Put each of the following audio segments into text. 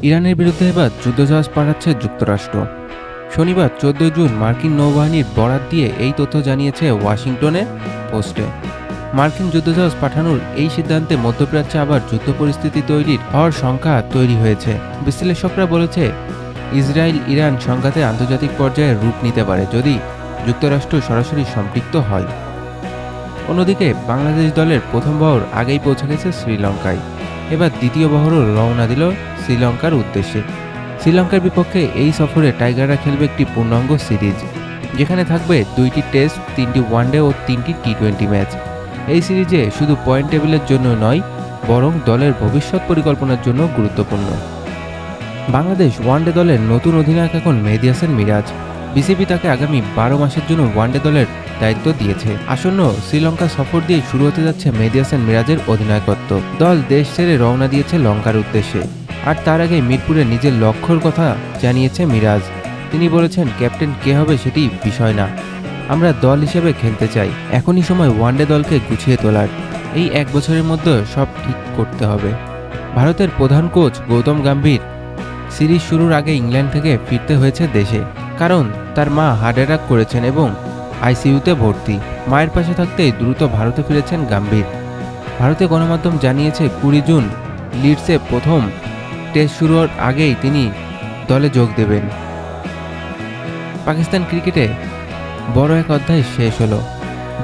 ইরানের বিরুদ্ধে এবার যুদ্ধজাহাজ পাঠাচ্ছে যুক্তরাষ্ট্র। শনিবার 14 জুন মার্কিন নৌবাহিনীর বরাত দিয়ে এই তথ্য জানিয়েছে ওয়াশিংটনে পোস্টে। মার্কিন যুদ্ধজাহাজ পাঠানোর এই সিদ্ধান্তে মধ্যপ্রাচ্যে আবার যুদ্ধ পরিস্থিতি তৈরির হওয়ার শঙ্কা তৈরি হয়েছে। বিশ্লেষকরা বলেছে, ইসরায়েল ইরান সংঘাতে আন্তর্জাতিক পর্যায়ে রূপ নিতে পারে যদি যুক্তরাষ্ট্র সরাসরি সম্পৃক্ত হয়। অন্যদিকে বাংলাদেশ দলের প্রথম বহর আগেই পৌঁছে গেছে শ্রীলঙ্কায়। এবার দ্বিতীয় বহরও রওনা দিল শ্রীলঙ্কার উদ্দেশ্যে। শ্রীলঙ্কার বিপক্ষে এই সফরে টাইগাররা খেলবে একটি পূর্ণাঙ্গ সিরিজ, যেখানে থাকবে 2টি টেস্ট, 3টি ওয়ানডে ও 3টি টি-20 ম্যাচ। এই সিরিজে শুধু পয়েন্ট টেবিলের জন্য নয়, বরং দলের ভবিষ্যৎ পরিকল্পনার জন্য গুরুত্বপূর্ণ। বাংলাদেশ ওয়ানডে দলের নতুন অধিনায়ক এখন মেহেদী হাসান মিরাজ। বিসিবি তাকে আগামী 12 মাসের জন্য ওয়ানডে দলের দায়িত্ব দিয়েছে। আসন্ন শ্রীলঙ্কা সফর দিয়ে শুরু হতে যাচ্ছে মেহেদী হাসান মিরাজের অধিনায়কত্ব। দল দেশ ছেড়ে রওনা দিয়েছে লঙ্কার উদ্দেশ্যে। আর তার আগে মিরপুরে নিজের লক্ষ্যর কথা জানিয়েছে মিরাজ। তিনি বলেছেন, ক্যাপ্টেন কে হবে সেটি বিষয় না, আমরা দল হিসেবে খেলতে চাই। এখনই সময় ওয়ানডে দলকে গুছিয়ে তোলার। এই 1 বছরের মধ্যে সব ঠিক করতে হবে। ভারতের প্রধান কোচ গৌতম গম্ভীর সিরিজ শুরুর আগে ইংল্যান্ড থেকে ফিরতে হয়েছে দেশে, কারণ তার মা হার্ট অ্যাটাক করেছেন এবং আইসিইউতে ভর্তি। মায়ের পাশে থাকতেই দ্রুত ভারতে ফিরেছেন গম্ভীর। ভারতীয় গণমাধ্যম জানিয়েছে, 20 জুন লিডসে প্রথম টেস্ট শুরুর আগেই তিনি দলে যোগ দেবেন। পাকিস্তান ক্রিকেটে বড় এক অধ্যায় শেষ হলো।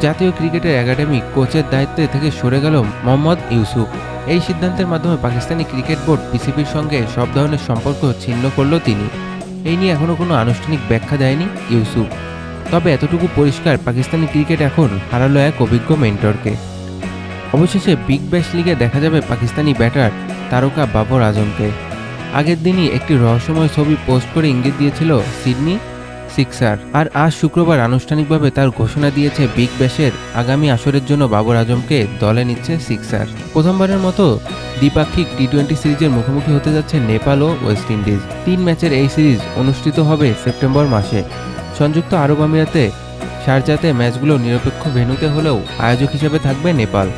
জাতীয় ক্রিকেটের একাডেমি কোচের দায়িত্বে থেকে সরে গেল মোহাম্মদ ইউসুফ। এই সিদ্ধান্তের মাধ্যমে পাকিস্তানি ক্রিকেট বোর্ড পিসিবির সঙ্গে সব ধরনের সম্পর্ক ছিন্ন করল তিনি। এই নিয়ে এখনও কোনো আনুষ্ঠানিক ব্যাখ্যা দেয়নি ইউসুফ। তবে এতটুকু পরিষ্কার, পাকিস্তানি ক্রিকেট এখন হারালো এক অভিজ্ঞ মেন্টরকে। অবশেষে বিগ ব্যাশ লিগে দেখা যাবে পাকিস্তানি ব্যাটার তারকা বাবর আজমকে। আগের দিনই একটি রহস্যময় ছবি পোস্ট করে ইঙ্গিত দিয়েছিল সিডনি সিক্সার। আর আজ শুক্রবার আনুষ্ঠানিকভাবে তার ঘোষণা দিয়েছে বিগ ব্যাশের আগামী আসরের জন্য বাবর আজমকে দলে নিচ্ছে সিক্সার। প্রথমবারের মতো দ্বিপাক্ষিক টি-20 সিরিজের মুখোমুখি হতে যাচ্ছে নেপাল ও ওয়েস্ট ইন্ডিজ। 3 ম্যাচের এই সিরিজ অনুষ্ঠিত হবে সেপ্টেম্বর মাসে। সংযুক্ত আরব আমিরাতে শারজাতে ম্যাচগুলো নিরপেক্ষ ভেন্যুতে হলেও আয়োজক হিসেবে থাকবে নেপাল।